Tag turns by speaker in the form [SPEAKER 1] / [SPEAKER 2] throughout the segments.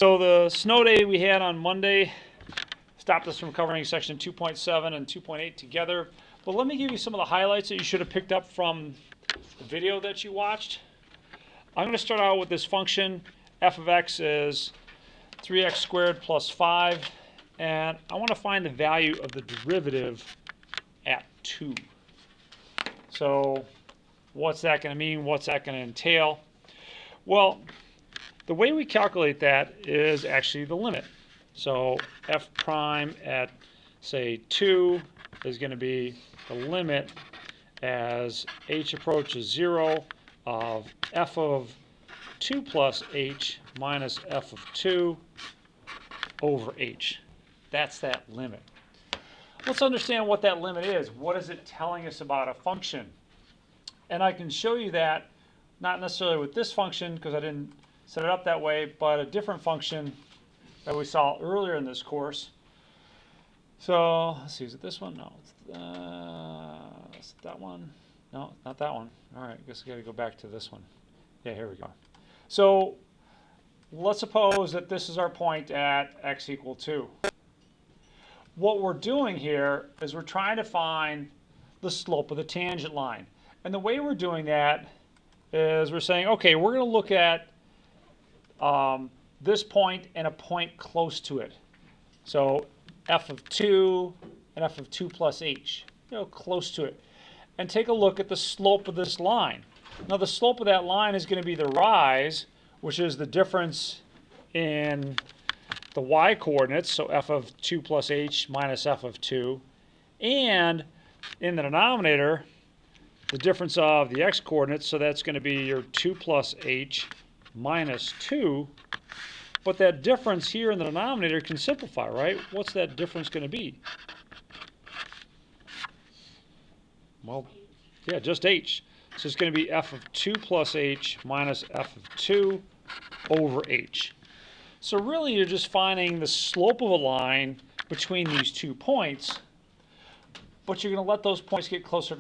[SPEAKER 1] So the snow day we had on Monday stopped us from covering section 2.7 and 2.8 together. But let me give you some of the highlights that you should have picked up from the video that you watched. I'm going to start out with this function. F of x is 3x squared plus 5. And I want to find the value of the derivative at 2. So what's that going to mean? What's that going to entail? Well, the way we calculate that is actually the limit. So f prime at, say, 2 is going to be the limit as h approaches 0 of f of 2 plus h minus f of 2 over h. That's that limit. Let's understand what that limit is. What is it telling us about a function? And I can show you that not necessarily with this function because I didn't set it up that way, but a different function that we saw earlier in this course. So let's see, is it this one? No, it's that one. No, not that one. All right, I guess I got to go back to this one. Yeah, here we go. So let's suppose that this is our point at x equal 2. What we're doing here is we're trying to find the slope of the tangent line. And the way we're doing that is we're saying, okay, we're going to look at this point and a point close to it. So f of 2 and f of 2 plus h, close to it. And take a look at the slope of this line. Now the slope of that line is going to be the rise, which is the difference in the y coordinates, so f of 2 plus h minus f of 2, and in the denominator, the difference of the x coordinates, so that's going to be your 2 plus h minus 2, but that difference here in the denominator can simplify, right? What's that difference going to be? Well, yeah, just h. So it's going to be f of 2 plus h minus f of 2 over h. So really you're just finding the slope of a line between these 2 points, but you're going to let those points get closer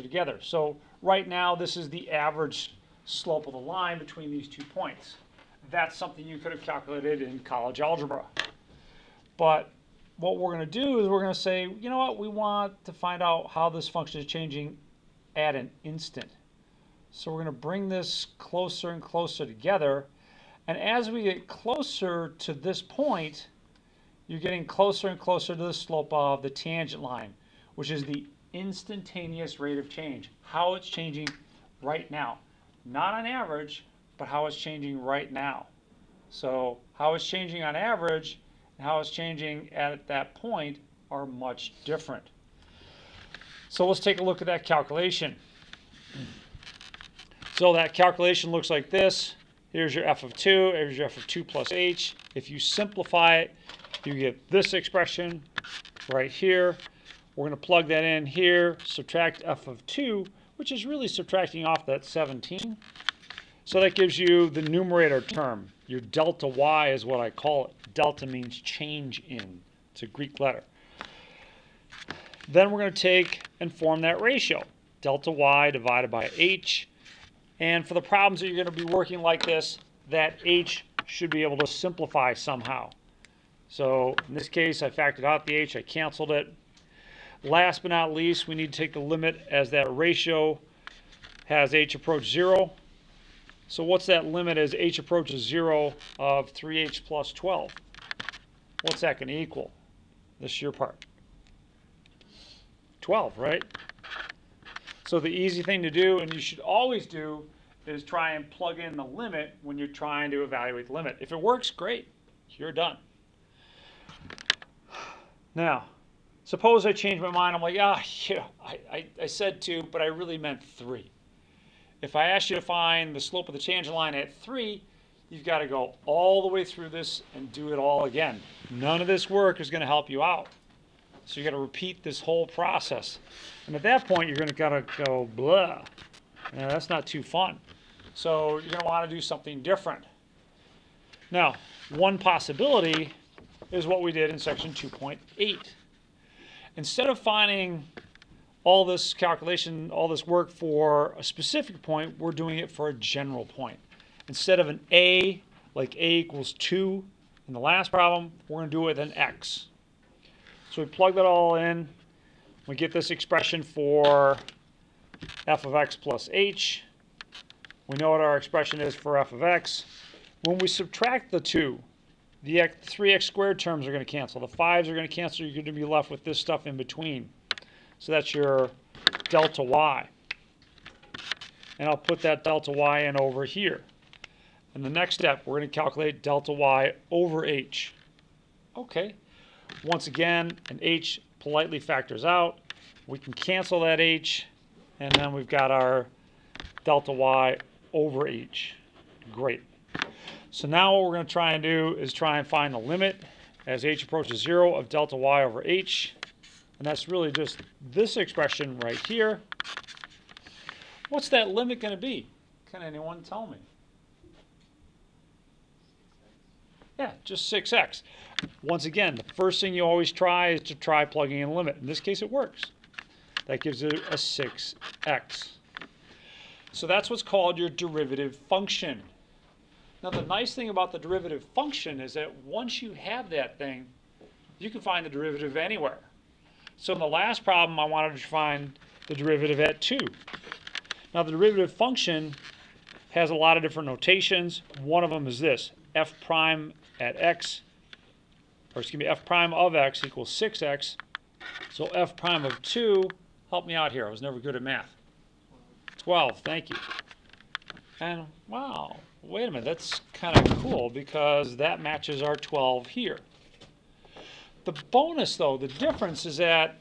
[SPEAKER 1] together. So right now this is the average slope of the line between these 2 points. That's something you could have calculated in college algebra. But what we're going to do is we're going to say, you know what, we want to find out how this function is changing at an instant. So we're going to bring this closer and closer together. And as we get closer to this point, you're getting closer and closer to the slope of the tangent line, which is the instantaneous rate of change, how it's changing right now. Not on average, but how it's changing right now. So how it's changing on average and how it's changing at that point are much different. So let's take a look at that calculation. So that calculation looks like this. Here's your f of 2, here's your f of 2 plus h. If you simplify it, you get this expression right here. We're going to plug that in here, subtract f of 2, which is really subtracting off that 17. So that gives you the numerator term. Your delta y is what I call it. Delta means change in. It's a Greek letter. Then we're going to take and form that ratio. Delta y divided by h. And for the problems that you're going to be working like this, that h should be able to simplify somehow. So in this case, I factored out the h, I canceled it. Last but not least, we need to take the limit as that ratio has h approach 0. So what's that limit as h approaches 0 of 3h plus 12? What's that going to equal? This is your part. 12, right? So the easy thing to do, and you should always do, is try and plug in the limit when you're trying to evaluate the limit. If it works, great. You're done. Now, suppose I change my mind. I'm like, I said 2, but I really meant 3. If I ask you to find the slope of the tangent line at 3, you've got to go all the way through this and do it all again. None of this work is going to help you out. So you've got to repeat this whole process. And at that point, you're going to go, blah. That's not too fun. So you're going to want to do something different. Now, one possibility is what we did in section 2.8. Instead of finding all this calculation, all this work for a specific point, we're doing it for a general point. Instead of an a, like a equals 2, In the last problem, we're going to do it with an x. So we plug that all in. We get this expression for f of x plus h. We know what our expression is for f of x. When we subtract the two, the 3x squared terms are going to cancel. The 5s are going to cancel. You're going to be left with this stuff in between. So that's your delta y. And I'll put that delta y in over here. And the next step, we're going to calculate delta y over h. Okay. Once again, an h politely factors out. We can cancel that h, and then we've got our delta y over h. Great. So now what we're going to try and do is try and find the limit as h approaches 0 of delta y over h. And that's really just this expression right here. What's that limit going to be? Can anyone tell me? Yeah, just 6x. Once again, the first thing you always try is to try plugging in a limit. In this case, it works. That gives it a 6x. So that's what's called your derivative function. Now, the nice thing about the derivative function is that once you have that thing, you can find the derivative anywhere. So in the last problem, I wanted to find the derivative at 2. Now, the derivative function has a lot of different notations. One of them is this: f prime at x, or excuse me, f prime of x equals 6x. So f prime of 2, help me out here. I was never good at math. 12, thank you. And wow, wait a minute, that's kind of cool because that matches our 12 here. The bonus, though, the difference is that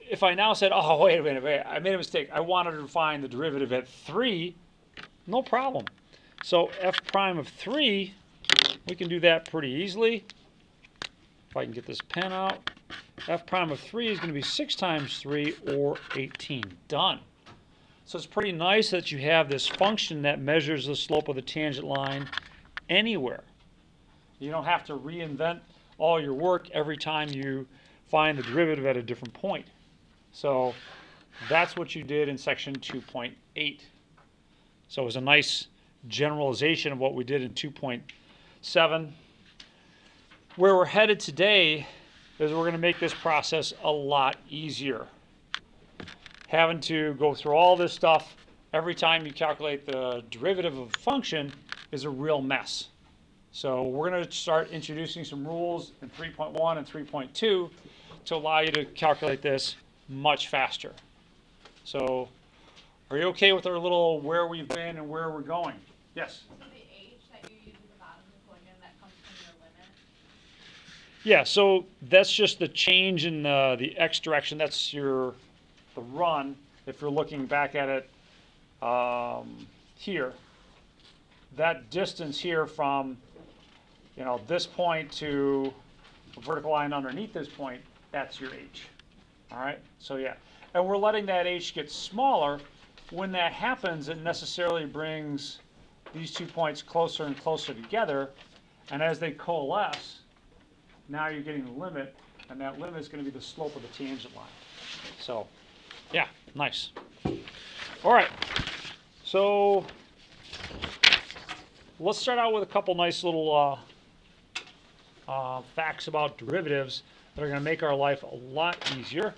[SPEAKER 1] if I now said, oh, wait a minute, I made a mistake. I wanted to find the derivative at 3, no problem. So f prime of 3, we can do that pretty easily. If I can get this pen out, f prime of 3 is going to be 6 times 3, or 18. Done. So it's pretty nice that you have this function that measures the slope of the tangent line anywhere. You don't have to reinvent all your work every time you find the derivative at a different point. So that's what you did in section 2.8. So it was a nice generalization of what we did in 2.7. Where we're headed today is we're going to make this process a lot easier. Having to go through all this stuff every time you calculate the derivative of a function is a real mess. So we're going to start introducing some rules in 3.1 and 3.2 to allow you to calculate this much faster. So are you okay with our little where we've been and where we're going? Yes?
[SPEAKER 2] So the h that you use at the bottom of the equation, that comes from your limit?
[SPEAKER 1] Yeah, so that's just the change in the x direction. That's the run. If you're looking back at it here, that distance here from this point to the vertical line underneath this point, that's your h. All right, so yeah, and we're letting that h get smaller. When that happens, it necessarily brings these 2 points closer and closer together, and as they coalesce, now you're getting the limit, and that limit is going to be the slope of the tangent line. So yeah, nice. All right, so let's start out with a couple nice little facts about derivatives that are going to make our life a lot easier.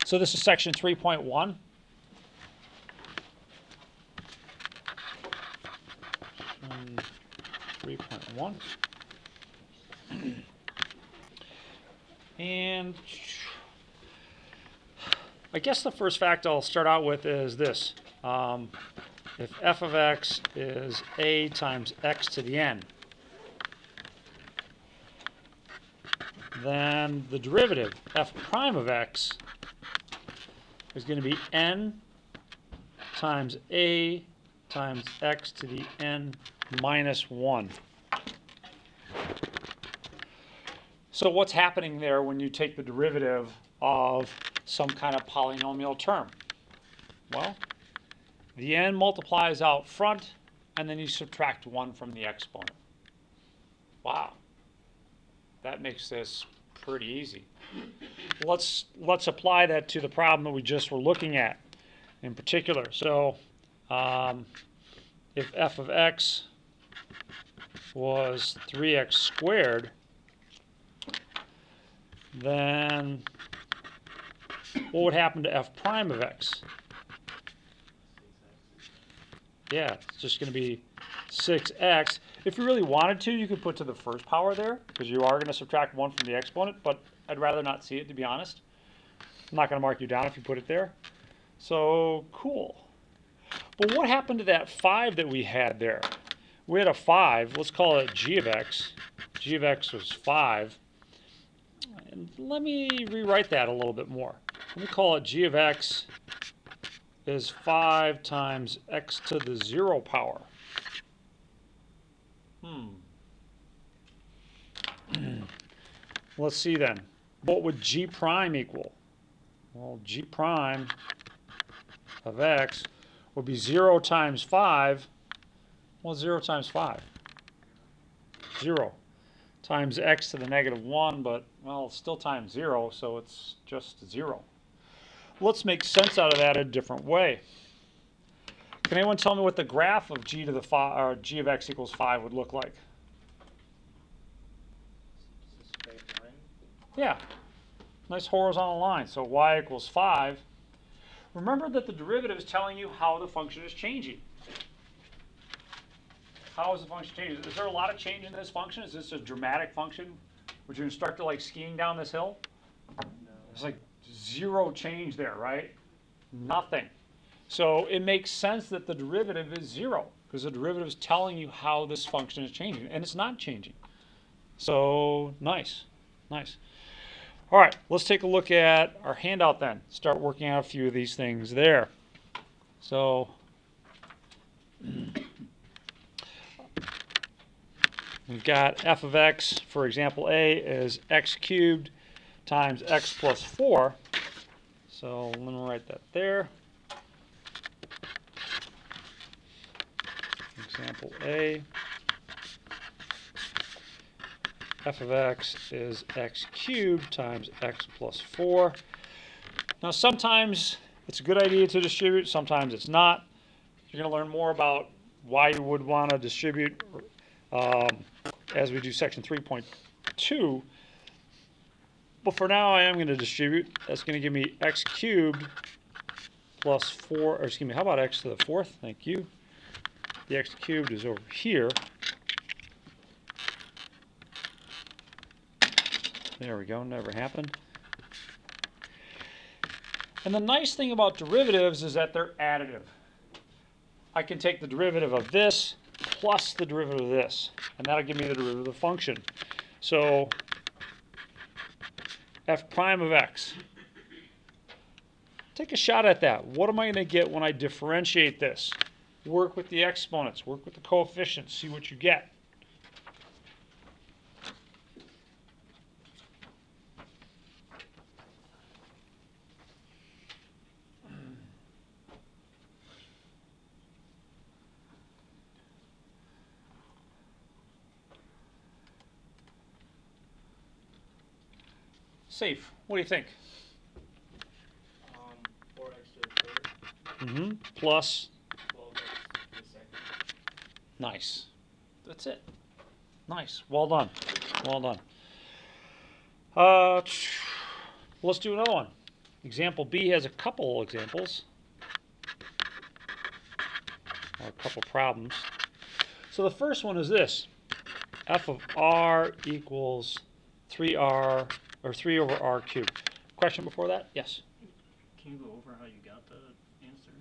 [SPEAKER 1] So this is section 3.1. And I guess the first fact I'll start out with is this. If f of x is a times x to the n, then the derivative, f prime of x, is going to be n times a times x to the n minus 1. So what's happening there when you take the derivative of some kind of polynomial term? Well, the n multiplies out front, and then you subtract 1 from the exponent. Wow. That makes this pretty easy. Let's apply that to the problem that we just were looking at in particular. So if f of x was 3x squared, then what would happen to f prime of x? Yeah, it's just going to be 6x. If you really wanted to, you could put to the first power there, because you are going to subtract 1 from the exponent, but I'd rather not see it, to be honest. I'm not going to mark you down if you put it there. So, cool. But what happened to that 5 that we had there? We had a 5. Let's call it g of x. G of x was 5. And let me rewrite that a little bit more. Let me call it g of x is 5 times x to the 0 power. Let's see then. What would g prime equal? Well, g prime of x would be 0 times 5. Well, 0 times 5? 0 times x to the negative 1, but, well, it's still times 0, so it's just 0. Let's make sense out of that a different way. Can anyone tell me what the graph of g to the 5, or g of x equals 5 would look like? Yeah, nice horizontal line. So y equals 5. Remember that the derivative is telling you how the function is changing. How is the function changing? Is there a lot of change in this function? Is this a dramatic function? Was your instructor like skiing down this hill? No. It's like 0 change there, right? Nothing. So it makes sense that the derivative is 0, because the derivative is telling you how this function is changing, and it's not changing. So nice, nice. All right, let's take a look at our handout then. Start working out a few of these things there. So we've got f of x, for example A, is x cubed times x plus 4. So let me write that there. Example A, f of x is x cubed times x plus 4. Now sometimes it's a good idea to distribute, sometimes it's not. You're going to learn more about why you would want to distribute as we do section 3.2. But for now I am going to distribute. That's going to give me x cubed plus 4, or excuse me, how about x to the 4th? Thank you. The x cubed is over here. There we go, never happened. And the nice thing about derivatives is that they're additive. I can take the derivative of this plus the derivative of this, and that'll give me the derivative of the function. So f prime of x. Take a shot at that. What am I going to get when I differentiate this? Work with the exponents, work with the coefficients, see what you get. Safe. What do you think?
[SPEAKER 3] 4x to the 3rd.
[SPEAKER 1] Plus.
[SPEAKER 3] 12x to the 2nd.
[SPEAKER 1] Nice. That's it. Nice. Well done. Well done. Let's do another one. Example B has a couple examples. Or a couple problems. So the first one is this. F of r equals 3r, or 3 over r cubed. Question before that? Yes?
[SPEAKER 3] Can you go over how you got the answer?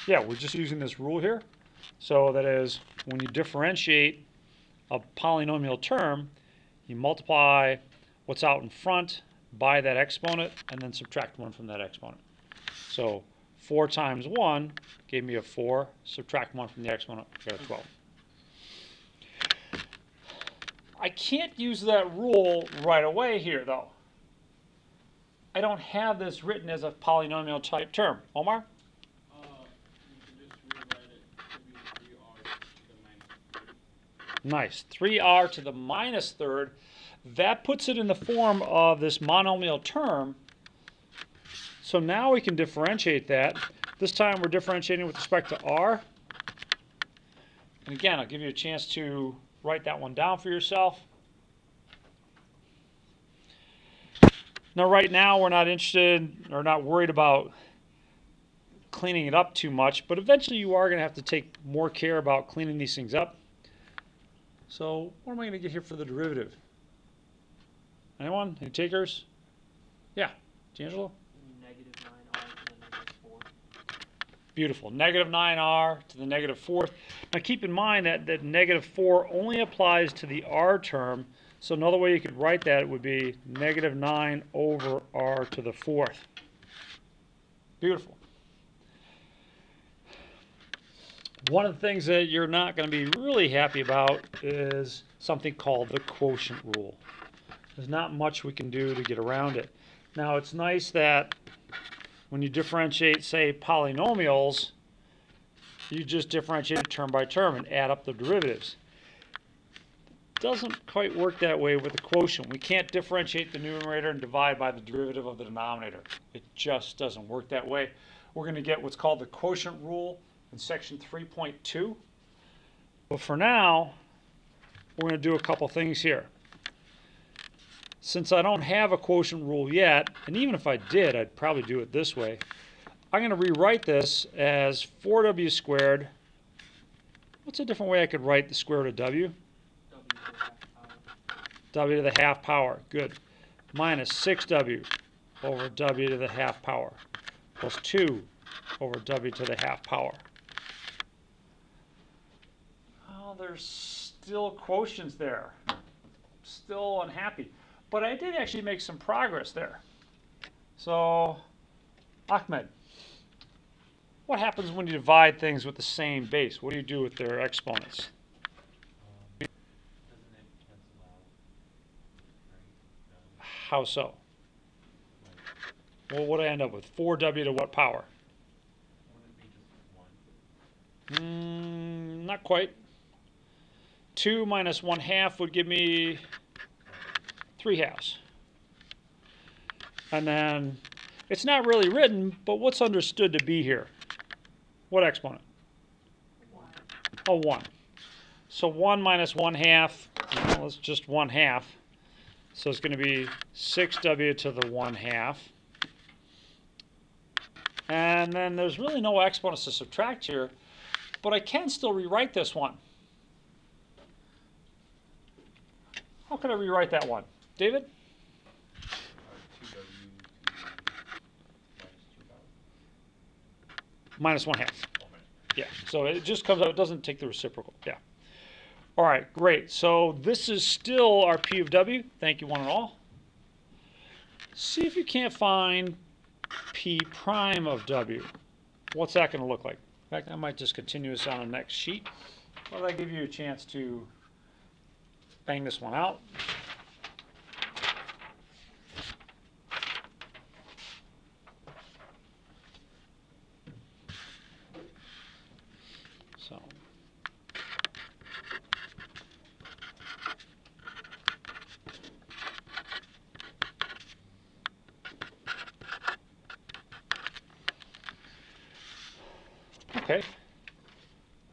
[SPEAKER 1] Yeah, we're just using this rule here. So that is, when you differentiate a polynomial term, you multiply what's out in front by that exponent and then subtract 1 from that exponent. So 4 times 1 gave me a 4. Subtract 1 from the exponent, I got a 12. I can't use that rule right away here, though. I don't have this written as a polynomial type term. Omar?
[SPEAKER 3] You can just rewrite it to be 3r to the -3rd.
[SPEAKER 1] Nice. 3r to the -3rd. That puts it in the form of this monomial term. So now we can differentiate that. This time we're differentiating with respect to r. And again, I'll give you a chance to write that one down for yourself. Now, right now, we're not interested or not worried about cleaning it up too much, but eventually you are going to have to take more care about cleaning these things up. So what am I going to get here for the derivative? Anyone? Any takers? Yeah, D'Angelo?
[SPEAKER 4] Negative 9r to the negative 4th.
[SPEAKER 1] Beautiful. Negative 9r to the negative 4th. Now keep in mind that negative 4 only applies to the r term. So another way you could write that would be negative 9 over r to the 4th. Beautiful. One of the things that you're not going to be really happy about is something called the quotient rule. There's not much we can do to get around it. Now, it's nice that when you differentiate, say, polynomials, you just differentiate it term by term and add up the derivatives. It doesn't quite work that way with the quotient. We can't differentiate the numerator and divide by the derivative of the denominator. It just doesn't work that way. We're going to get what's called the quotient rule in section 3.2. But for now, we're going to do a couple things here. Since I don't have a quotient rule yet, and even if I did, I'd probably do it this way. I'm going to rewrite this as 4w squared. What's a different way I could write the square root of w? W to the half power. Good. Minus 6w over w to the half power plus 2 over w to the half power. Oh, there's still quotients there. Still unhappy. But I did actually make some progress there. So, Ahmed, what happens when you divide things with the same base? What do you do with their exponents?
[SPEAKER 4] Doesn't it cancel out? Right?
[SPEAKER 1] How so?
[SPEAKER 4] Like,
[SPEAKER 1] Well, what do I end up with? 4w to what power?
[SPEAKER 4] wouldn't it be just 1?
[SPEAKER 1] Not quite. 2 minus 1/2 would give me 3/2. And then, it's not really written, but what's understood to be here? What exponent?
[SPEAKER 2] 1.
[SPEAKER 1] A 1. So 1 minus 1/2, well, it's just 1/2. So it's going to be 6w to the 1/2. And then there's really no exponents to subtract here, but I can still rewrite this one. How can I rewrite that one? David?
[SPEAKER 4] 2w to
[SPEAKER 1] Minus 1/2.
[SPEAKER 4] Oh, minus.
[SPEAKER 1] Yeah, so it just comes out, it doesn't take the reciprocal. Yeah. All right, great. So this is still our P of W. Thank you, one and all. See if you can't find P prime of W. What's that going to look like? In fact, I might just continue this on the next sheet. Or I give you a chance to bang this one out. So. Okay.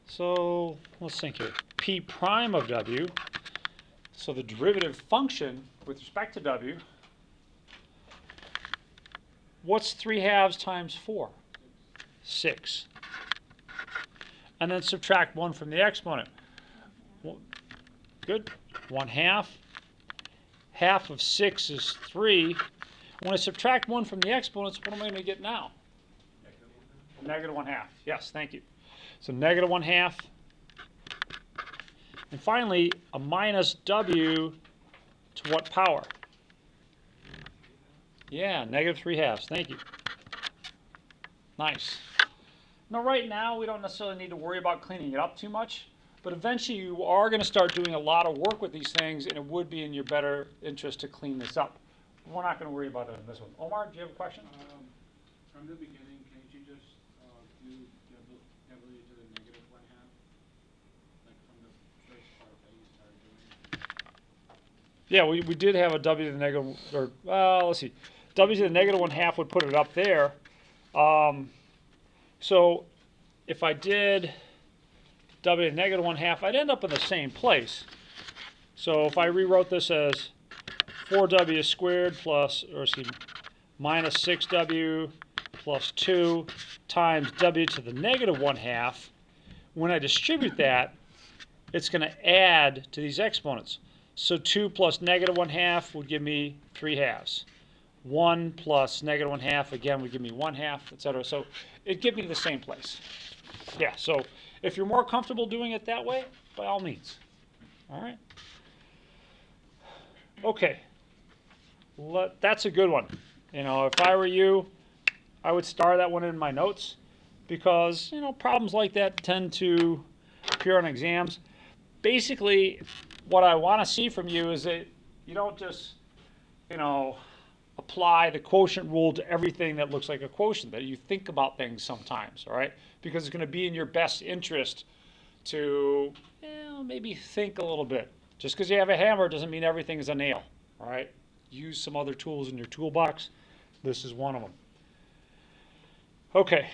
[SPEAKER 1] So let's think here. P prime of W. So the derivative function with respect to W. What's 3/2 times 4? 6. And then subtract 1 from the exponent. Well, good. 1/2. Half of 6 is 3. When I subtract 1 from the exponents, what am I going to get now? Negative 1/2. Yes, thank you. So negative 1/2. And finally, a minus W to what power? Yeah, negative 3/2. Thank you. Nice. Now, right now, we don't necessarily need to worry about cleaning it up too much, but eventually you are going to start doing a lot of work with these things, and it would be in your better interest to clean this up. We're not going to worry about it in this one. Omar, do you have a question?
[SPEAKER 3] From the beginning, can't you just do W to the negative 1/2? Like from the first part that you started doing?
[SPEAKER 1] Yeah, we did have a W to the negative, or let's see, W to the negative 1/2 would put it up there. So if I did w to the negative 1/2, I'd end up in the same place. So if I rewrote this as 4w squared plus, or excuse me, minus 6w plus 2 times w to the negative 1/2, when I distribute that, it's going to add to these exponents. So 2 plus negative 1/2 would give me 3/2. 1 plus negative 1/2 again would give me 1/2, etc. So it'd give me the same place. Yeah, so if you're more comfortable doing it that way, by all means. All right. Okay. That's a good one. You know, if I were you, I would star that one in my notes because, you know, problems like that tend to appear on exams. Basically, what I want to see from you is that you don't just, you know, apply the quotient rule to everything that looks like a quotient, that you think about things sometimes, all right? Because it's going to be in your best interest to, you know, maybe think a little bit. Just because you have a hammer doesn't mean everything is a nail, all right? Use some other tools in your toolbox. This is one of them. Okay,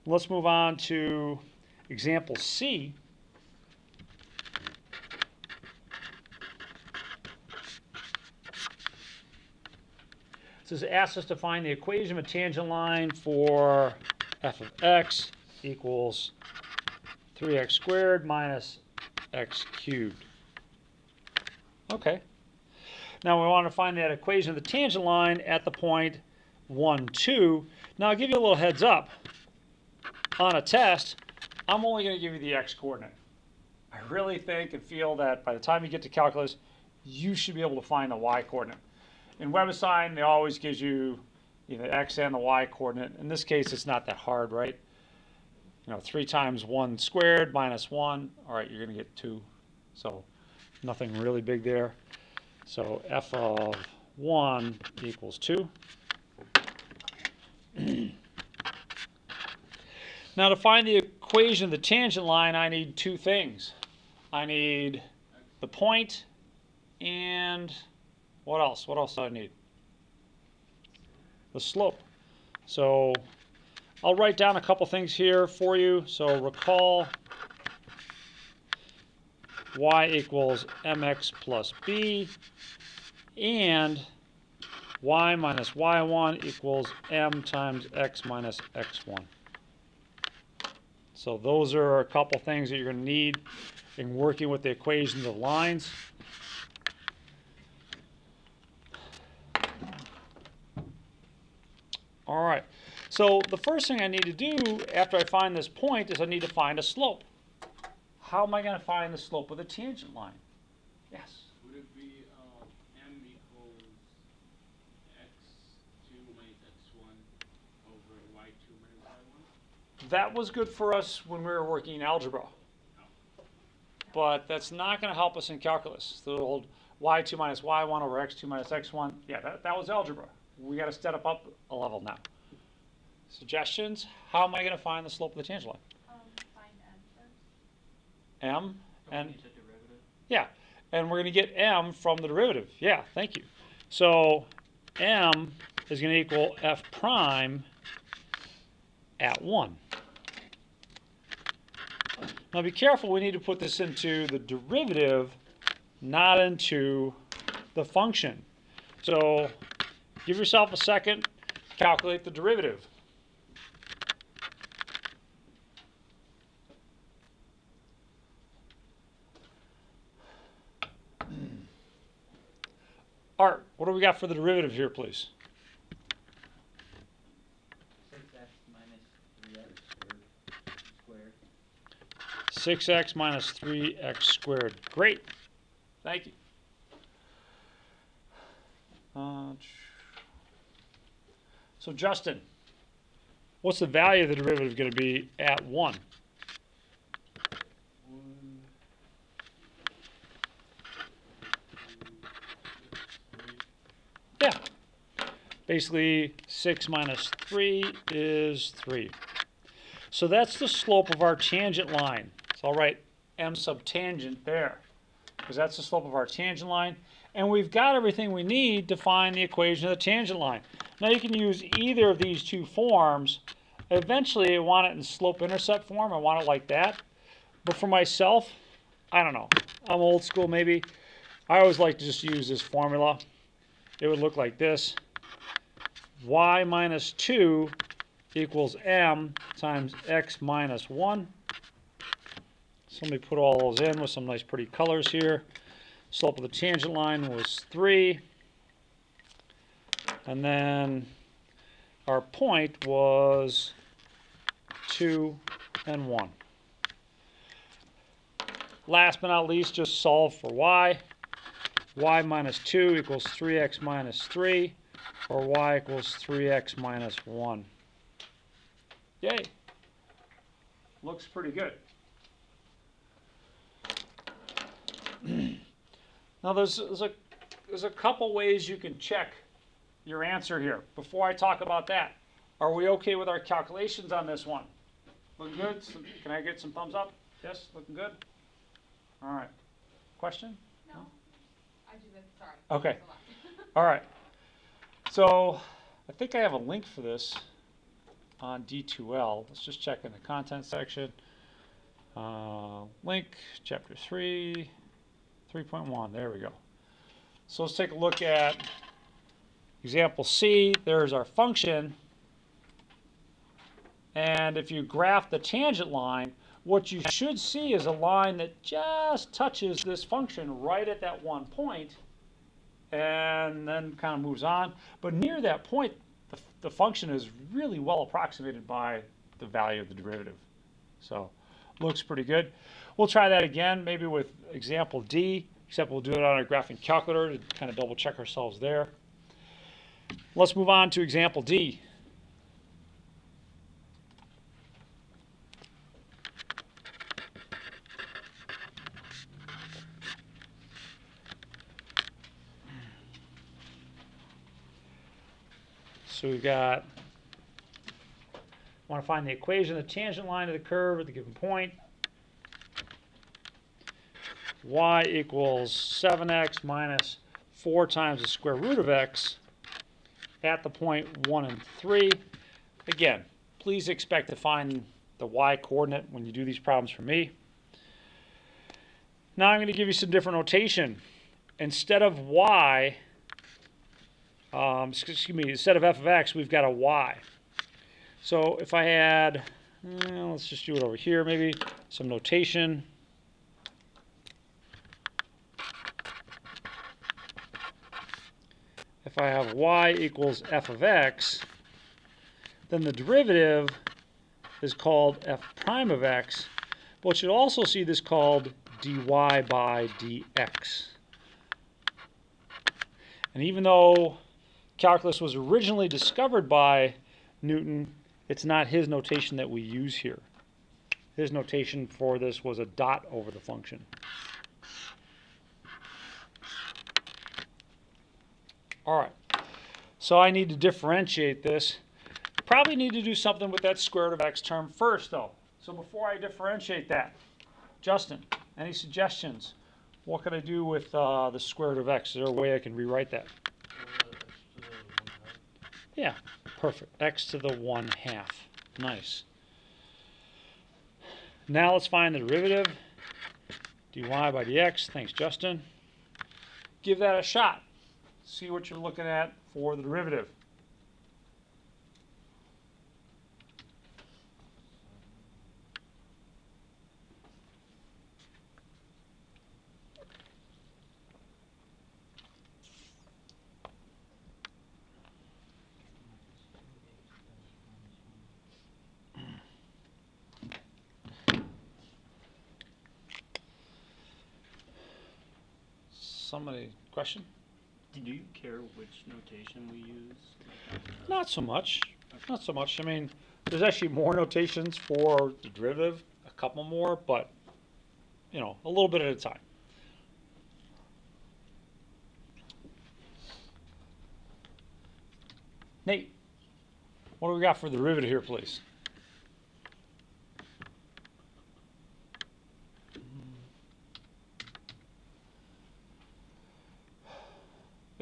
[SPEAKER 1] let's move on to example C. It asks us to find the equation of a tangent line for f of x equals 3x squared minus x cubed. Okay. Now we want to find that equation of the tangent line at the point 1, 2. Now I'll give you a little heads up. On a test, I'm only going to give you the x coordinate. I really think and feel that by the time you get to calculus, you should be able to find the y coordinate. In WebAssign, they always gives you the x and the y coordinate. In this case, it's not that hard, right? You know, 3 times 1 squared minus 1. All right, you're going to get 2. So nothing really big there. So f of 1 equals 2. Now to find the equation of the tangent line, I need 2 things. I need the point and what else? What else do I need? The slope. So I'll write down a couple things here for you. So recall y equals mx plus b and y minus y1 equals m times x minus x1. So those are a couple things that you're going to need in working with the equations of lines. All right, so the first thing I need to do after I find this point is I need to find a slope. How am I going to find the slope of the tangent line? Yes?
[SPEAKER 3] Would it be m equals x2 minus x1 over y2 minus y1?
[SPEAKER 1] That was good for us when we were working in algebra. But that's not going to help us in calculus. The old y2 minus y1 over x2 minus x1, yeah, that was algebra. We got to step up a level now. Suggestions? How am I going to find the slope of the tangent line?
[SPEAKER 2] Find m first.
[SPEAKER 1] M and
[SPEAKER 4] It's a derivative.
[SPEAKER 1] yeah, and we're going to get m from the derivative. Yeah, thank you. So m is going to equal f prime at 1. Now be careful, we need to put this into the derivative, not into the function. So give yourself a second, calculate the derivative. Art, what do we got for the derivative here, please?
[SPEAKER 5] 6x minus 3x squared.
[SPEAKER 1] 6x minus 3x squared. Great. Thank you. So Justin, what's the value of the derivative going to be at 1? Yeah. Basically, 6 minus 3 is 3. So that's the slope of our tangent line. So I'll write m subtangent there, because that's the slope of our tangent line. And we've got everything we need to find the equation of the tangent line. Now you can use either of these two forms. Eventually I want it in slope-intercept form. I want it like that. But for myself, I don't know. I'm old school maybe. I always like to just use this formula. It would look like this. Y minus 2 equals m times x minus 1. So let me put all those in with some nice pretty colors here. Slope of the tangent line was 3. And then our point was 2 and 1. Last but not least, just solve for y. Y minus 2 equals 3x minus 3, or y equals 3x minus 1. Yay. Looks pretty good. Now there's a couple ways you can check your answer here. Before I talk about that, are we okay with our calculations on this one? Looking good? Can I get some thumbs up? Yes, looking good? All right. Question?
[SPEAKER 2] No, I do this, sorry.
[SPEAKER 1] Okay.
[SPEAKER 2] Thanks a lot.
[SPEAKER 1] All right. So I think I have a link for this on D2L. Let's just check in the content section. Link, chapter 3, 3.1. There we go. So let's take a look at example C. There's our function. And if you graph the tangent line, what you should see is a line that just touches this function right at that one point and then kind of moves on. But near that point, the function is really well approximated by the value of the derivative. So looks pretty good. We'll try that again, maybe with example D, except we'll do it on our graphing calculator to kind of double check ourselves there. Let's move on to example D. So we've got, want to find the equation of the tangent line of the curve at the given point. Y equals 7x minus 4 times the square root of x at the point 1 and 3. Again, please expect to find the y coordinate when you do these problems for me. Now I'm going to give you some different notation. Instead of y, instead of f of x, we've got a y. So if I had, let's just do it over here, maybe some notation. If I have y equals f of x, then the derivative is called f prime of x, but you'll also see this called dy by dx. And even though calculus was originally discovered by Newton, it's not his notation that we use here. His notation for this was a dot over the function. All right, so I need to differentiate this. Probably need to do something with that square root of x term first, though. So before I differentiate that, Justin, any suggestions? What can I do with the square root of x? Is there a way I can rewrite that? Yeah, perfect. X to the 1/2. Nice. Now let's find the derivative. dy by dx. Thanks, Justin. Give that a shot. See what you're looking at for the derivative. Somebody, question?
[SPEAKER 6] Do you care which notation we use?
[SPEAKER 1] Not so much. Not so much. I mean, there's actually more notations for the derivative, a couple more, but, you know, a little bit at a time. Nate, what do we got for the derivative here, please?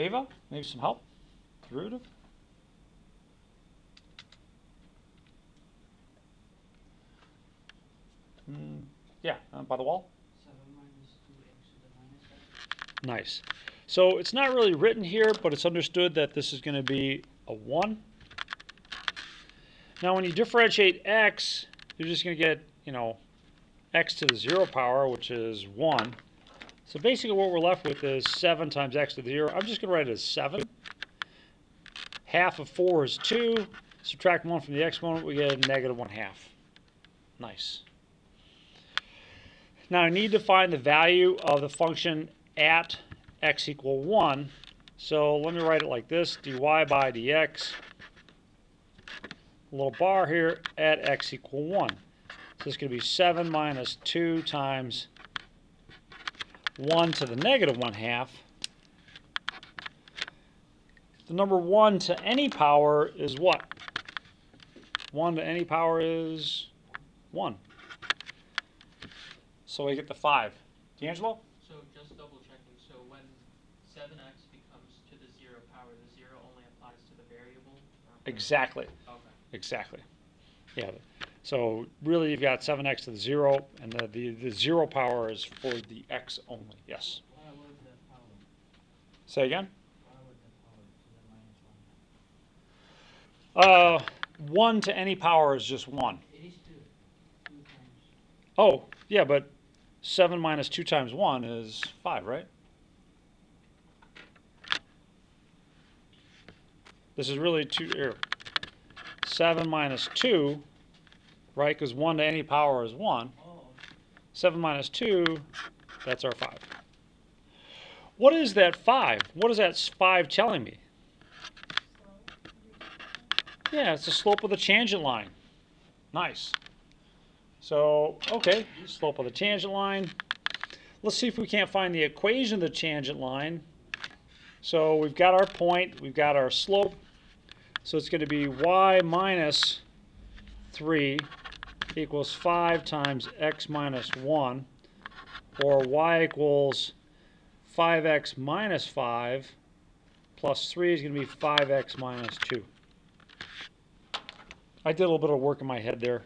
[SPEAKER 1] Ava, maybe some help? Derivative? Yeah, by the wall.
[SPEAKER 5] 7 minus 2x to the minus x.
[SPEAKER 1] Nice. So it's not really written here, but it's understood that this is going to be a 1. Now when you differentiate x, you're just going to get, x to the 0 power, which is 1. So basically what we're left with is 7 times x to the 0. I'm just going to write it as 7. Half of 4 is 2. Subtract 1 from the exponent, we get a negative 1/2. Nice. Now I need to find the value of the function at x equal 1. So let me write it like this, dy by dx, a little bar here, at x equal 1. So it's going to be 7 minus 2 times 1 to the negative 1/2. The number 1 to any power is what? 1 to any power is 1. So we get the 5. D'Angelo?
[SPEAKER 7] So just double checking, so when 7x becomes to the 0 power, the 0 only applies to the variable?
[SPEAKER 1] Exactly.
[SPEAKER 7] Okay.
[SPEAKER 1] Exactly. Yeah. So really you've got 7x to the 0, and the 0 power is for the x only. Yes.
[SPEAKER 5] Why was the power?
[SPEAKER 1] Say again?
[SPEAKER 5] Why was the power to the minus 1?
[SPEAKER 1] 1 to any power is just 1.
[SPEAKER 5] It is 2. 2 times.
[SPEAKER 1] Oh, yeah, but 7 minus 2 times 1 is 5, right? This is really 2 here. 7 minus 2, right? Because 1 to any power is 1.
[SPEAKER 5] Oh,
[SPEAKER 1] 7 minus 2, that's our 5. What is that 5? What is that 5 telling me? Yeah, it's the slope of the tangent line. Nice. So, okay, slope of the tangent line. Let's see if we can't find the equation of the tangent line. So we've got our point, we've got our slope. So it's going to be y minus 3 equals 5 times x minus 1, or y equals 5x minus 5 plus 3 is going to be 5x minus 2. I did a little bit of work in my head there.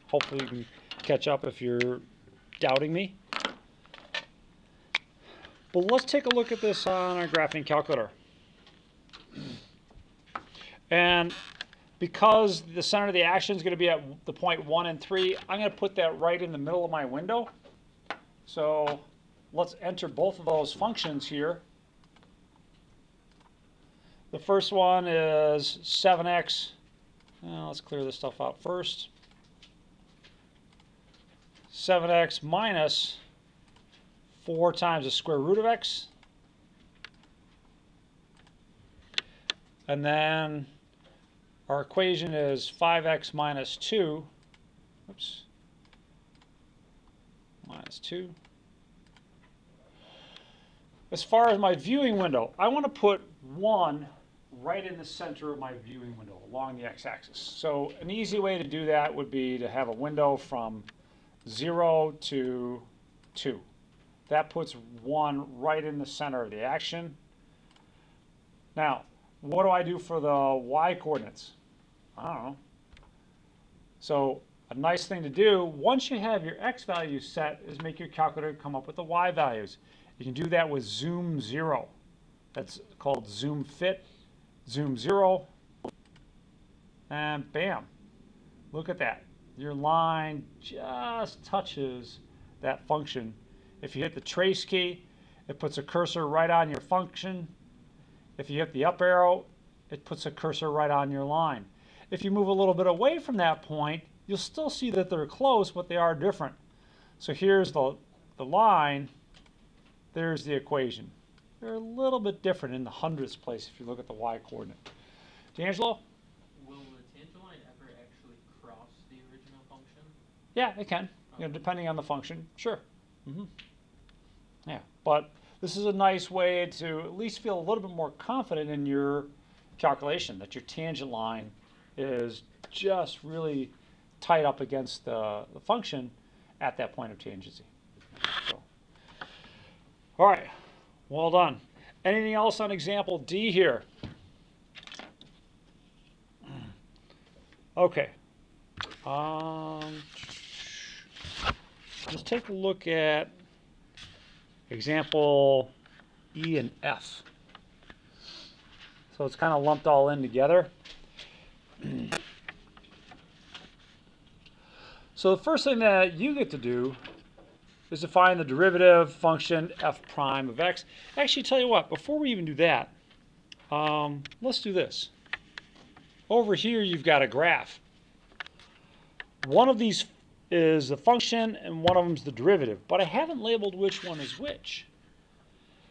[SPEAKER 1] Hopefully you can catch up if you're doubting me. But let's take a look at this on our graphing calculator. And because the center of the action is going to be at the point 1 and 3, I'm going to put that right in the middle of my window. So let's enter both of those functions here. The first one is 7x. Let's clear this stuff out first. 7x minus 4 times the square root of x. And then our equation is 5x minus 2. Oops. Minus 2. As far as my viewing window, I want to put 1 right in the center of my viewing window along the x-axis. So an easy way to do that would be to have a window from 0 to 2. That puts 1 right in the center of the action. Now, what do I do for the y coordinates? I don't know. So a nice thing to do, once you have your x values set, is make your calculator come up with the y values. You can do that with zoom 0. That's called zoom fit. Zoom 0. And bam. Look at that. Your line just touches that function. If you hit the trace key, it puts a cursor right on your function. If you hit the up arrow, it puts a cursor right on your line. If you move a little bit away from that point, you'll still see that they're close, but they are different. So here's the line. There's the equation. They're a little bit different in the hundredths place if you look at the y coordinate. D'Angelo?
[SPEAKER 7] Will the tangent line ever actually cross the original function?
[SPEAKER 1] Yeah, it can. Depending on the function, sure. Yeah, but this is a nice way to at least feel a little bit more confident in your calculation, that your tangent line is just really tight up against the function at that point of tangency. So, all right, well done. Anything else on example D here? Okay. let's take a look at example E and F. So it's kind of lumped all in together. So the first thing that you get to do is to find the derivative function f prime of x. Actually, tell you what, before we even do that, let's do this. Over here, you've got a graph. One of these is the function, and one of them is the derivative, but I haven't labeled which one is which.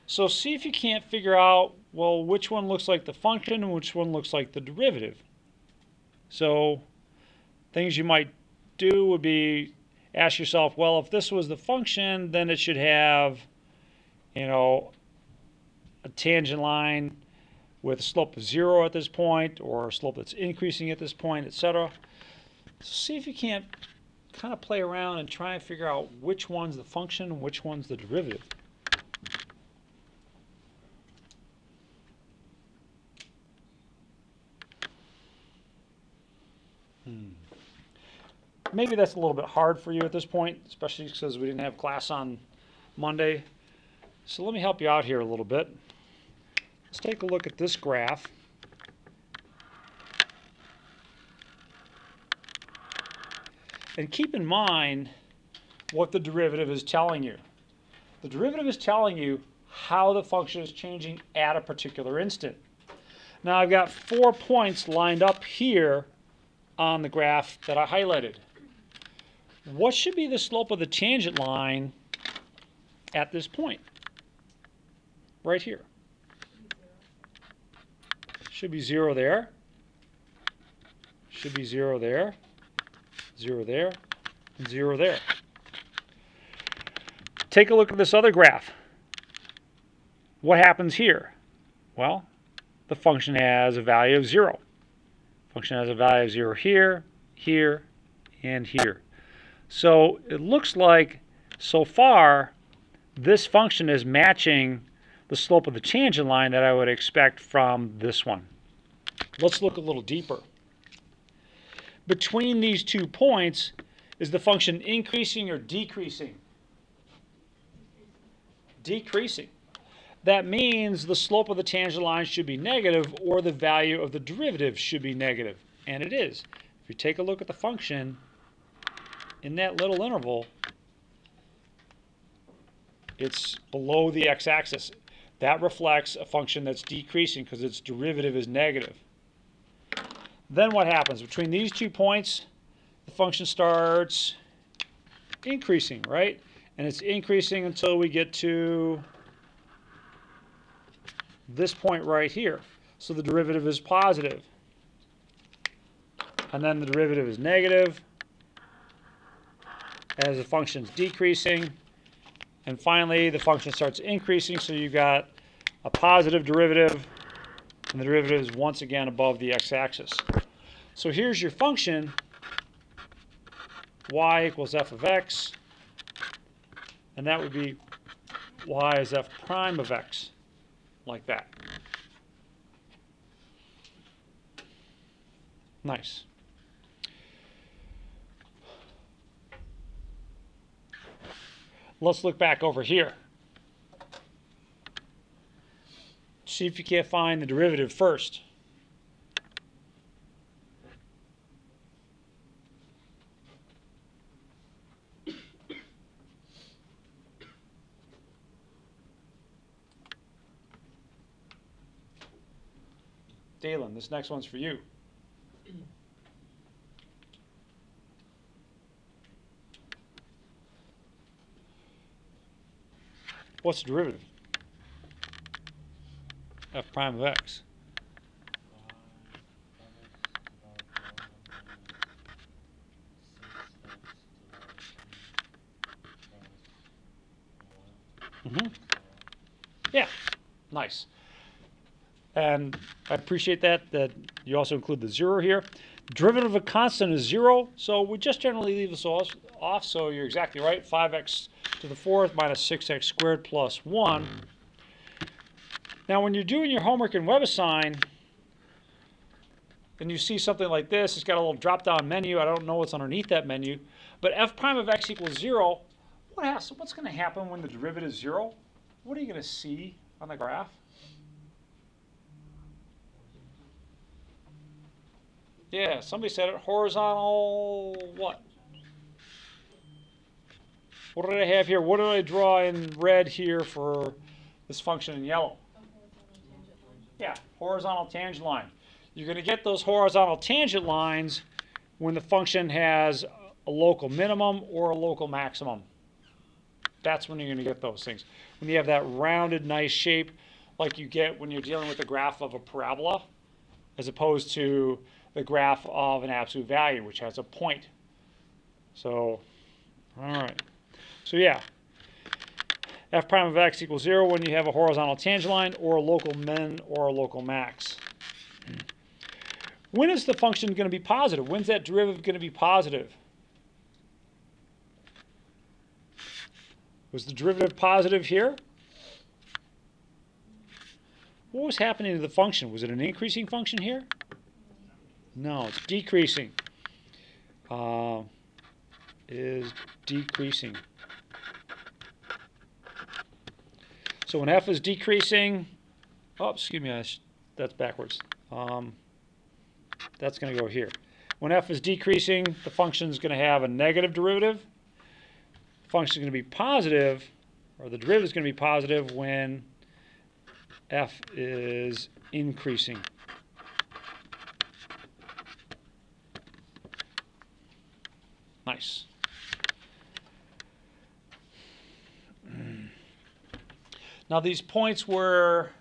[SPEAKER 1] So see if you can't figure out, well, which one looks like the function and which one looks like the derivative. So things you might do would be ask yourself, well, if this was the function, then it should have, a tangent line with a slope of 0 at this point, or a slope that's increasing at this point, etc. So see if you can't kind of play around and try and figure out which one's the function and which one's the derivative. Maybe that's a little bit hard for you at this point, especially because we didn't have class on Monday. So let me help you out here a little bit. Let's take a look at this graph. And keep in mind what the derivative is telling you. The derivative is telling you how the function is changing at a particular instant. Now I've got 4 points lined up here on the graph that I highlighted. What should be the slope of the tangent line at this point? Right here. Should be 0 there. Should be 0 there. 0 there. And 0 there. Take a look at this other graph. What happens here? Well, the function has a value of 0. Function has a value of 0 here, here, and here. So it looks like, so far, this function is matching the slope of the tangent line that I would expect from this one. Let's look a little deeper. Between these 2 points, is the function increasing or decreasing? Decreasing. That means the slope of the tangent line should be negative, or the value of the derivative should be negative. And it is. If you take a look at the function, in that little interval, it's below the x-axis. That reflects a function that's decreasing because its derivative is negative. Then what happens? Between these 2 points, the function starts increasing, right? And it's increasing until we get to this point right here. So the derivative is positive. And then the derivative is negative as the function's decreasing. And finally, the function starts increasing, so you've got a positive derivative, and the derivative is once again above the x-axis. So here's your function, y equals f of x, and that would be y is f prime of x, like that. Nice. Let's look back over here. See if you can't find the derivative first. Dalen, this next one's for you. What's the derivative? F prime of x. Yeah, nice. And I appreciate that you also include the 0 here. Derivative of a constant is 0, so we just generally leave this off, so you're exactly right. 5x to the 4th minus 6x squared plus 1. Now when you're doing your homework in WebAssign, and you see something like this, it's got a little drop-down menu. I don't know what's underneath that menu, but f prime of x equals 0, What's going to happen when the derivative is 0? What are you going to see on the graph? Yeah, somebody said it. Horizontal what? What did I have here? What did I draw in red here for this function in yellow? Yeah, horizontal tangent line. You're going to get those horizontal tangent lines when the function has a local minimum or a local maximum. That's when you're going to get those things. When you have that rounded, nice shape like you get when you're dealing with the graph of a parabola, as opposed to the graph of an absolute value, which has a point. So, all right. So yeah, f prime of x equals 0 when you have a horizontal tangent line or a local min or a local max. When is the function going to be positive? When's that derivative going to be positive? Was the derivative positive here? What was happening to the function? Was it an increasing function here? No, it's decreasing. Is decreasing. So when f is decreasing, oh, excuse me, that's backwards. That's going to go here. When f is decreasing, the function is going to have a negative derivative. The function is going to be positive, or the derivative is going to be positive when f is increasing. Nice. Now these points where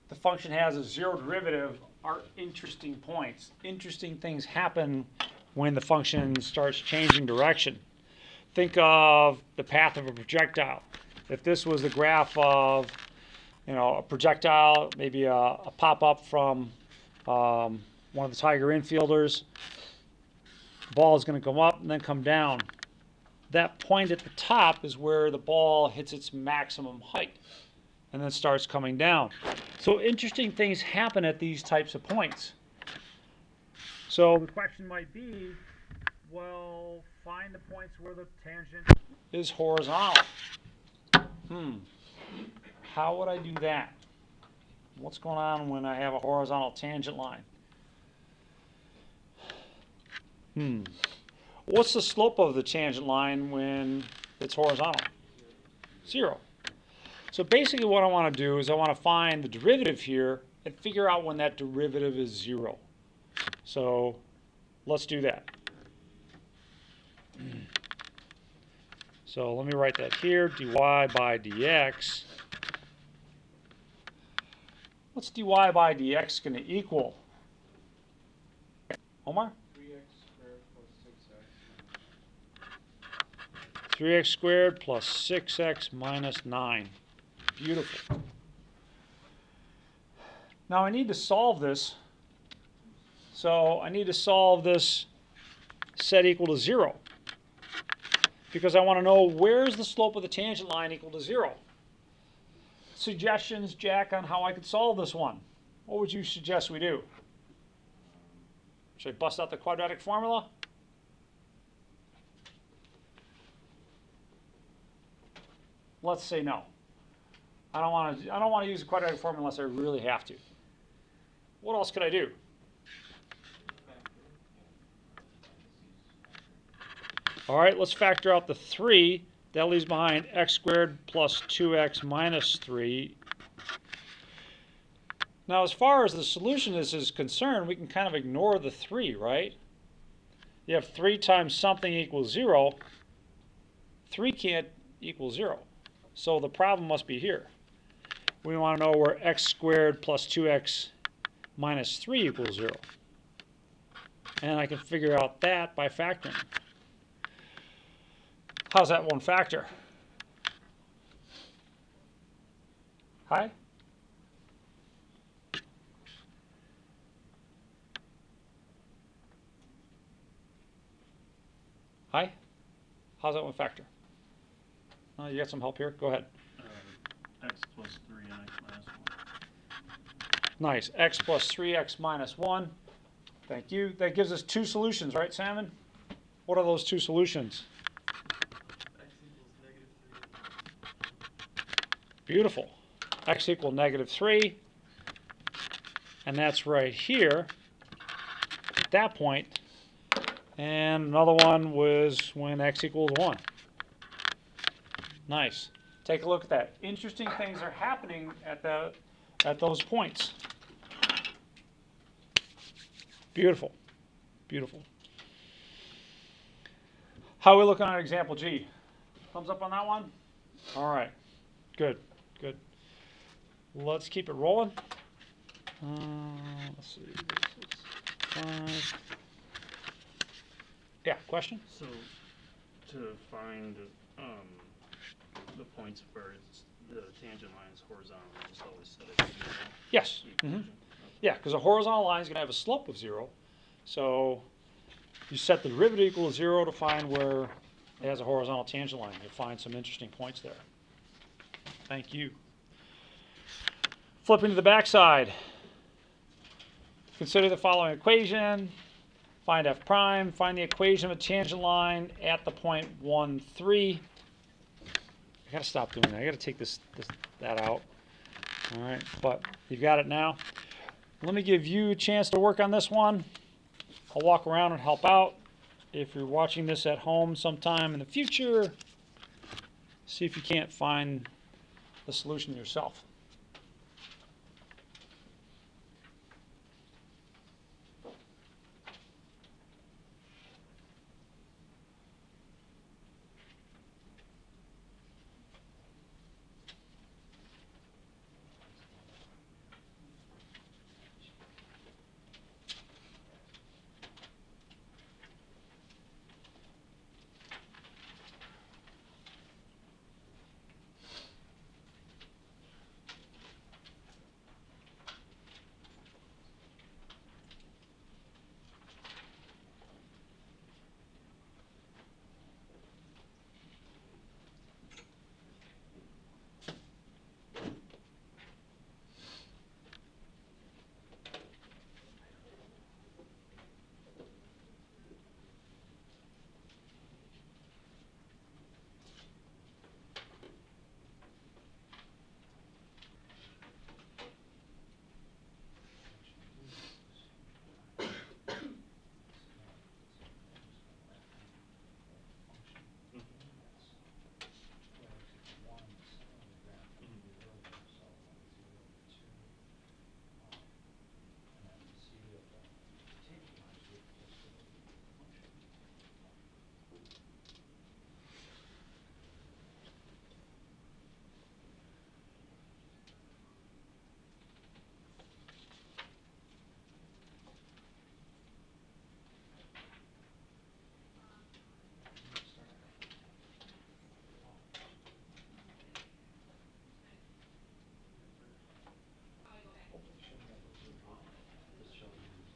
[SPEAKER 1] the function has a 0 derivative are interesting points. Interesting things happen when the function starts changing direction. Think of the path of a projectile. If this was the graph of, a projectile, maybe a pop-up from one of the Tiger infielders, the ball is going to come up and then come down. That point at the top is where the ball hits its maximum height and then starts coming down. So interesting things happen at these types of points. So the question might be, well, find the points where the tangent is horizontal. How would I do that? What's going on when I have a horizontal tangent line? What's the slope of the tangent line when it's horizontal? 0. So basically what I want to do is I want to find the derivative here and figure out when that derivative is 0. So let's do that. So let me write that here, dy by dx. What's dy by dx going to equal? Omar? 3x squared plus 6x minus 9. Beautiful. Now I need to solve this. So I need to solve this set equal to 0. Because I want to know where's the slope of the tangent line equal to 0. Suggestions, Jack, on how I could solve this one? What would you suggest we do? Should I bust out the quadratic formula? Let's say no. I don't want to use the quadratic formula unless I really have to. What else could I do? All right, let's factor out the 3. That leaves behind x squared plus 2x minus 3. Now, as far as the solution is concerned, we can kind of ignore the 3, right? You have 3 times something equals 0. 3 can't equal 0. So the problem must be here. We want to know where x squared plus 2x minus 3 equals 0. And I can figure out that by factoring. How's that one factor? Hi? Hi? How's that one factor? You got some help here? Go ahead.
[SPEAKER 6] X plus 3 and x minus 1.
[SPEAKER 1] Nice. X plus 3x minus 1. Thank you. That gives us 2 solutions, right, Salmon? What are those 2 solutions?
[SPEAKER 7] X equals
[SPEAKER 1] Beautiful. X equal -3. And that's right here at that point. And another one was when x equals 1. Nice. Take a look at that. Interesting things are happening at those points. Beautiful. Beautiful. How are we looking on example G? Thumbs up on that one? All right. Good. Good. Let's keep it rolling. Let's see. This is 5. Yeah, question?
[SPEAKER 6] So, to find the points where the tangent line is horizontal, you just always set it to 0.
[SPEAKER 1] Yes.
[SPEAKER 6] The
[SPEAKER 1] Mm-hmm.
[SPEAKER 6] equation.
[SPEAKER 1] Yeah, because a horizontal line is going to have a slope of 0. So you set the derivative equal to 0 to find where it has a horizontal tangent line. You'll find some interesting points there. Thank you. Flipping to the back side. Consider the following equation. Find f prime. Find the equation of a tangent line at the point 1, 3. I got to stop doing that. I got to take that out. All right, but you've got it now. Let me give you a chance to work on this one. I'll walk around and help out. If you're watching this at home sometime in the future, see if you can't find the solution yourself.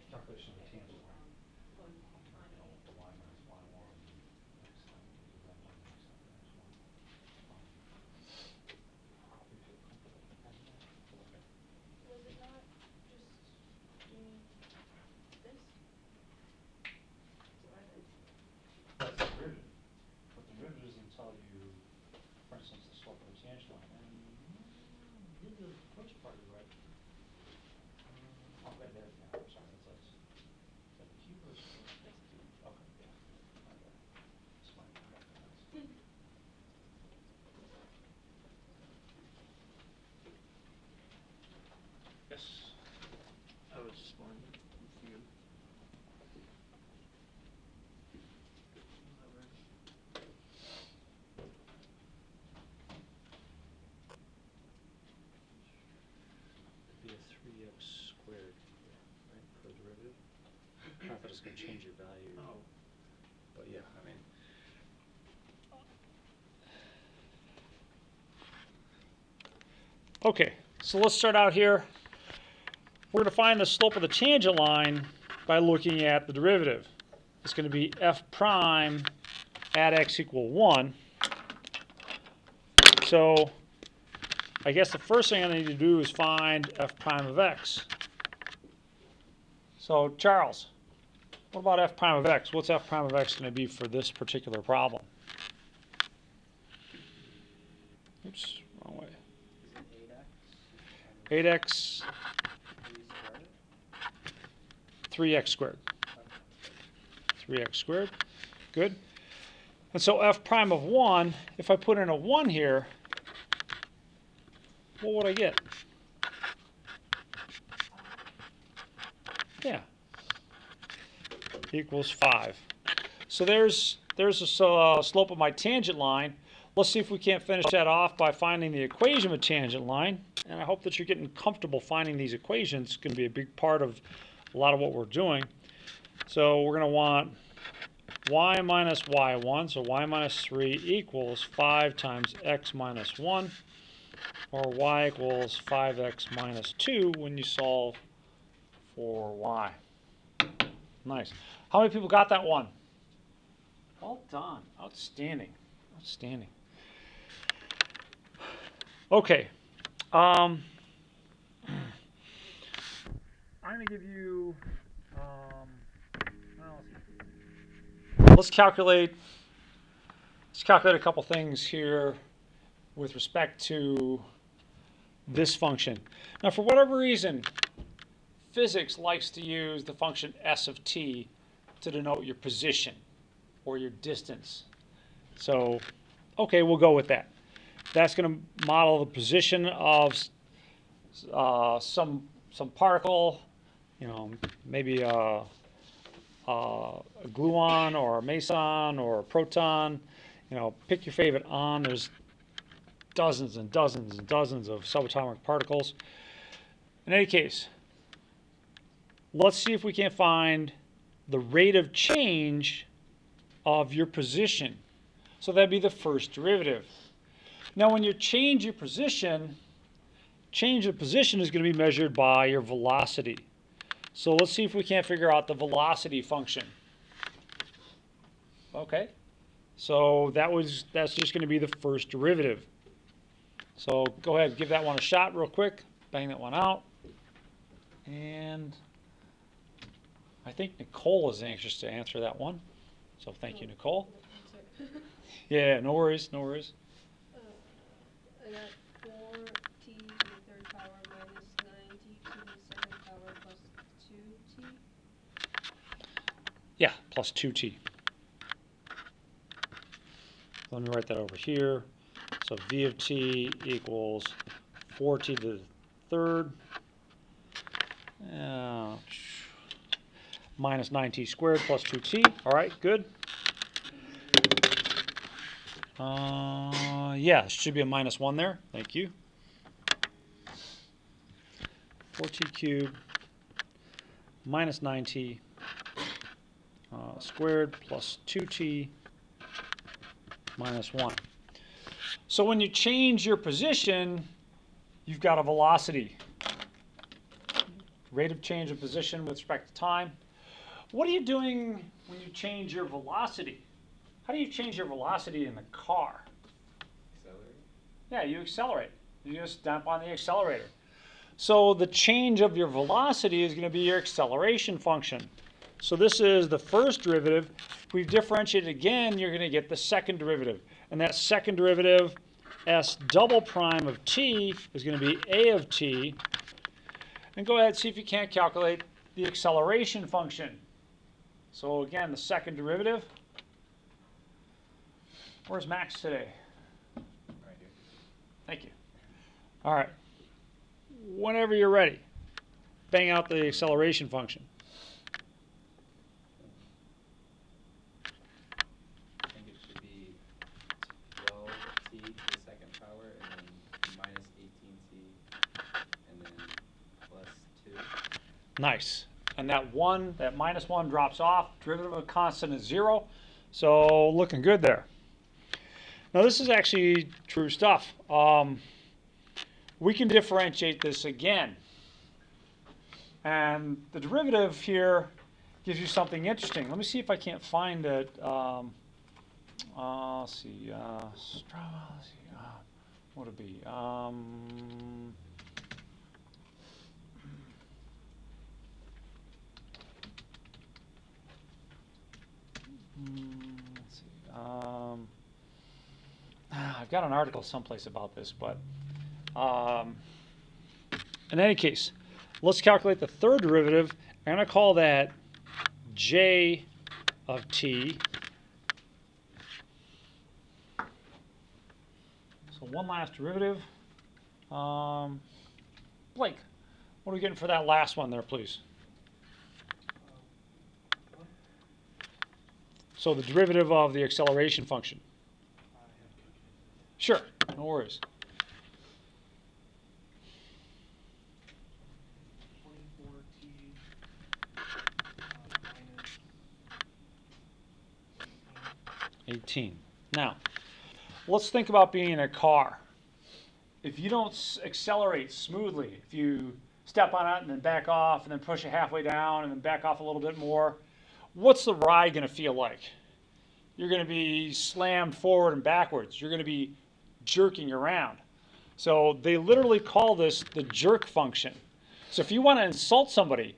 [SPEAKER 1] Calculation of the tangent line. The y minus y1 next time we do that one next time the next one. We feel comfortable having that. Okay.
[SPEAKER 2] Was it not just doing this? So I did.
[SPEAKER 1] That's the derivative. But the derivative doesn't tell you, for instance, the slope of the tangent line. And you did the first part of it right. Oh, right there. Yeah, I'm sorry. That's is that the cube or is it? That's the cube. Okay, yeah. My bad. It's my bad. Yes.
[SPEAKER 6] I was just wondering if you.
[SPEAKER 1] It'd be a 3x squared here, right, for the derivative. Not that it's going to change your value.
[SPEAKER 6] Oh.
[SPEAKER 1] But yeah, I mean. Okay, so let's start out here. We're going to find the slope of the tangent line by looking at the derivative. It's going to be f prime at x equal 1. So I guess the first thing I need to do is find f prime of x. So Charles, what about f prime of x? What's f prime of x going to be for this particular problem? Oops, wrong way.
[SPEAKER 4] Is
[SPEAKER 1] 8x, 3x squared. 3x squared. Good. And so f prime of 1, if I put in a 1 here, what would I get? Yeah. Equals 5. So there's a slope of my tangent line. Let's see if we can't finish that off by finding the equation of a tangent line. And I hope that you're getting comfortable finding these equations. It's going to be a big part of a lot of what we're doing. So we're going to want y minus y1, so y minus 3 equals 5 times x minus 1, or y equals 5x minus 2 when you solve for y. Nice. How many people got that one? Well done. Outstanding. Outstanding. Okay. I'm going to give you, let's calculate a couple things here with respect to this function. Now, for whatever reason, physics likes to use the function s of t to denote your position or your distance. So, okay, we'll go with that. That's going to model the position of some particle, maybe a gluon or a meson or a proton. Pick your favorite on. There's dozens and dozens and dozens of subatomic particles. In any case, let's see if we can't find the rate of change of your position. So that'd be the first derivative. Now, when you change your position, change of position is going to be measured by your velocity. So let's see if we can't figure out the velocity function. Okay, so that's just going to be the first derivative. So go ahead, give that one a shot real quick. Bang that one out. And I think Nicole is anxious to answer that one. So thank you, Nicole. Yeah, no worries, no worries.
[SPEAKER 8] I got 4t to the third power minus 9t to the second power plus 2t.
[SPEAKER 1] Yeah, plus 2t. Let me write that over here. So v of t equals 4t to the third minus 9t squared plus 2t. All right, good. Yeah, it should be a minus 1 there. Thank you. 4t cubed minus 9t squared plus 2t minus 1. So when you change your position, you've got a velocity. Rate of change of position with respect to time. What are you doing when you change your velocity? How do you change your velocity in the car?
[SPEAKER 4] Accelerate?
[SPEAKER 1] Yeah, you accelerate. You just stamp on the accelerator. So the change of your velocity is going to be your acceleration function. So this is the first derivative. If we differentiate it again, you're going to get the second derivative. And that second derivative, s double prime of t, is going to be a of t. And go ahead and see if you can't calculate the acceleration function. So again, the second derivative. Where's Max today?
[SPEAKER 4] Right here.
[SPEAKER 1] Thank you. All right. Whenever you're ready, bang out the acceleration function.
[SPEAKER 4] I think it should be 12t to the second power, and then minus 18t, and then plus 2.
[SPEAKER 1] Nice. And that minus 1 drops off. Derivative of a constant is 0. So looking good there. Now this is actually true stuff. We can differentiate this again. And the derivative here gives you something interesting. Let me see if I can't find it. Let's see. What would it be? Let's see. I've got an article someplace about this, but in any case, let's calculate the third derivative. I'm going to call that j of t. So one last derivative. Blake, what are we getting for that last one there, please? So the derivative of the acceleration function. Sure, no worries.
[SPEAKER 5] 24t minus
[SPEAKER 1] 18. Now, let's think about being in a car. If you don't accelerate smoothly, if you step on it and then back off and then push it halfway down and then back off a little bit more, what's the ride going to feel like? You're going to be slammed forward and backwards. You're going to be jerking around. So they literally call this the jerk function. So if you want to insult somebody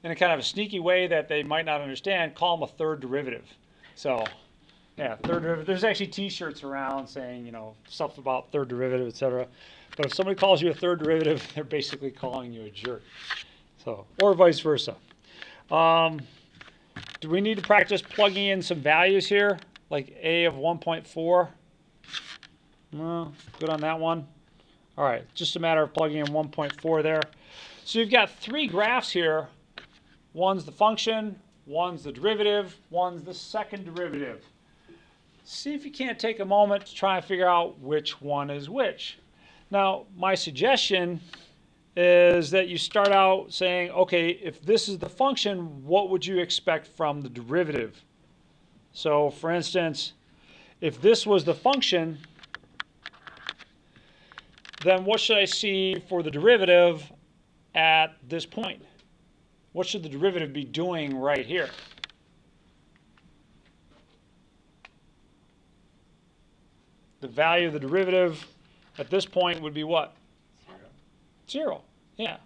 [SPEAKER 1] in a kind of a sneaky way that they might not understand, call them a third derivative. So yeah, third derivative. There's actually T-shirts around saying, you know, stuff about third derivative, etc. But if somebody calls you a third derivative, they're basically calling you a jerk. So, or vice versa. Do we need to practice plugging in some values here, like a of 1.4? No, good on that one. All right, just a matter of plugging in 1.4 there. So you've got three graphs here. One's the function, one's the derivative, one's the second derivative. See if you can't take a moment to try and figure out which one is which. Now, my suggestion is that you start out saying, okay, if this is the function, what would you expect from the derivative? So, for instance, if this was the function, then what should I see for the derivative at this point? What should the derivative be doing right here? The value of the derivative at this point would be what? 0. Yeah.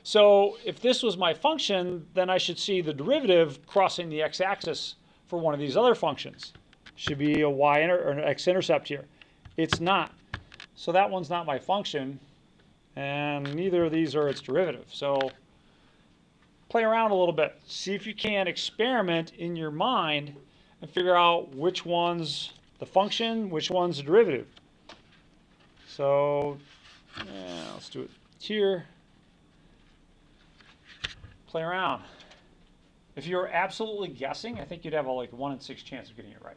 [SPEAKER 1] So if this was my function, then I should see the derivative crossing the x-axis for one of these other functions. Should be a y or an x-intercept here. It's not. So that one's not my function, and neither of these are its derivative. So play around a little bit. See if you can experiment in your mind and figure out which one's the function, which one's the derivative. So yeah, let's do it here. Play around. If you were absolutely guessing, I think you'd have a like 1 in 6 chance of getting it right.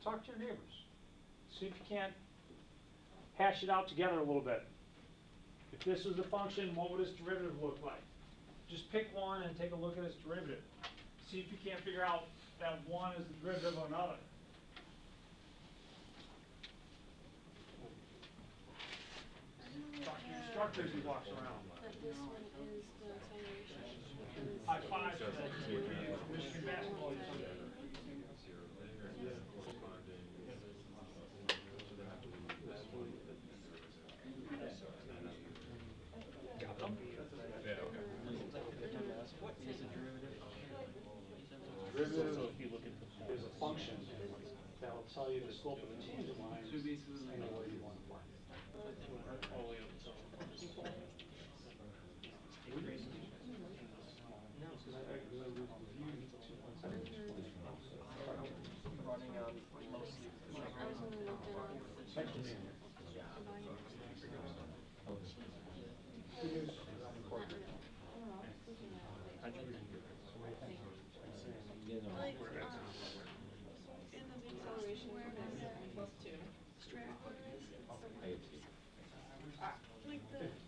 [SPEAKER 1] Talk to your neighbors. See if you can't hash it out together a little bit. If this was the function, what would its derivative look like? Just pick one and take a look at its derivative. See if you can't figure out that one is the derivative of another. Talk to your instructor as he walks around.
[SPEAKER 8] But this one is the acceleration. because
[SPEAKER 1] High five
[SPEAKER 8] it
[SPEAKER 1] to that
[SPEAKER 8] is
[SPEAKER 1] kid from Michigan basketball. Got them? Derivative is a function that will tell you the slope of the tangent line
[SPEAKER 3] So basically,
[SPEAKER 1] and the way you want to find it.
[SPEAKER 6] all the way up to
[SPEAKER 8] I was only looked at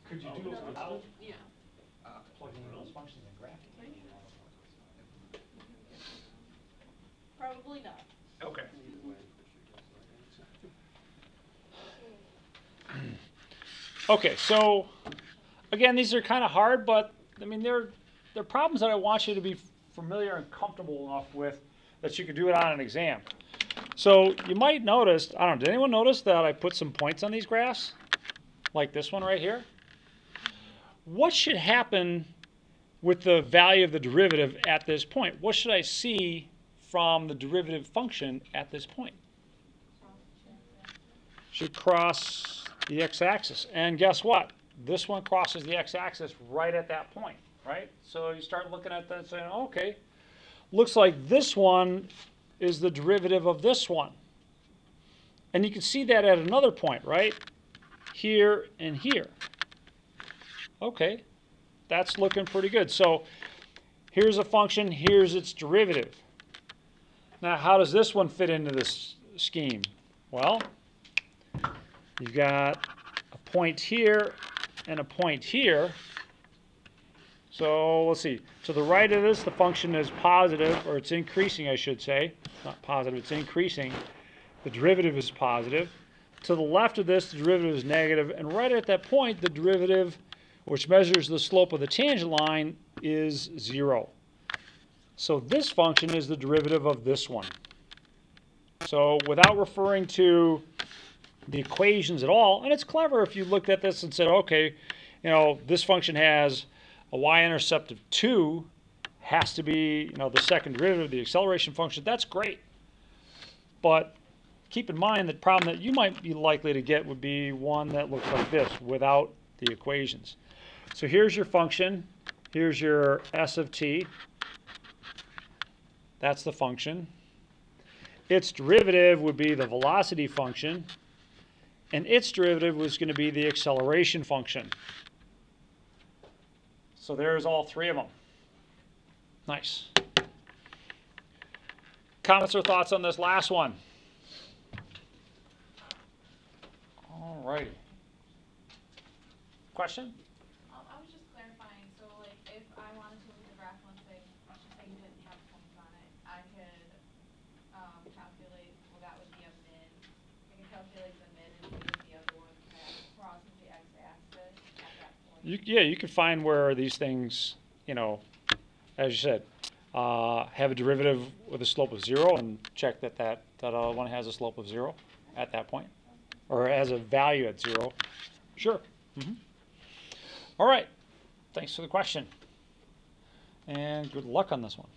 [SPEAKER 1] Could you do it without plugging in those functions and graphing?
[SPEAKER 2] Probably not.
[SPEAKER 1] Okay. Okay, so again, these are kind of hard, but I mean they're problems that I want you to be familiar and comfortable enough with that you could do it on an exam. So you might notice, I don't know, did anyone notice that I put some points on these graphs? Like this one right here? What should happen with the value of the derivative at this point? What should I see from the derivative function at this point? Should cross the x-axis. And guess what? This one crosses the x-axis right at that point, right? So you start looking at that and saying, okay, looks like this one is the derivative of this one. And you can see that at another point, right? Here and here. Okay, that's looking pretty good. So here's a function, here's its derivative. Now, how does this one fit into this scheme? Well, you've got a point here and a point here. So let's see. To the right of this, the function is positive, or it's increasing, I should say. Not positive, it's increasing. The derivative is positive. To the left of this, the derivative is negative. And right at that point, the derivative, which measures the slope of the tangent line, is 0. So this function is the derivative of this one. So without referring to the equations at all, and it's clever if you looked at this and said, okay, you know, this function has a y-intercept of 2, has to be, you know, the second derivative of the acceleration function. That's great. But keep in mind that problem that you might be likely to get would be one that looks like this without the equations. So here's your function. Here's your s of t. That's the function. Its derivative would be the velocity function. And its derivative was going to be the acceleration function. So there's all three of them. Nice. Comments or thoughts on this last one? All righty. Question?
[SPEAKER 2] I was just clarifying, so like if I wanted to look at the graph, let's say you didn't have points on it, I could calculate, well that would be a mid. I could calculate the mid and see if the other one crosses the x-axis at that point.
[SPEAKER 1] Yeah, you could find where these things, you know, as you said, have a derivative with a slope of 0 and check that that other one has a slope of 0 at that point, or has a value at 0. Sure. All right. Thanks for the question. And good luck on this one.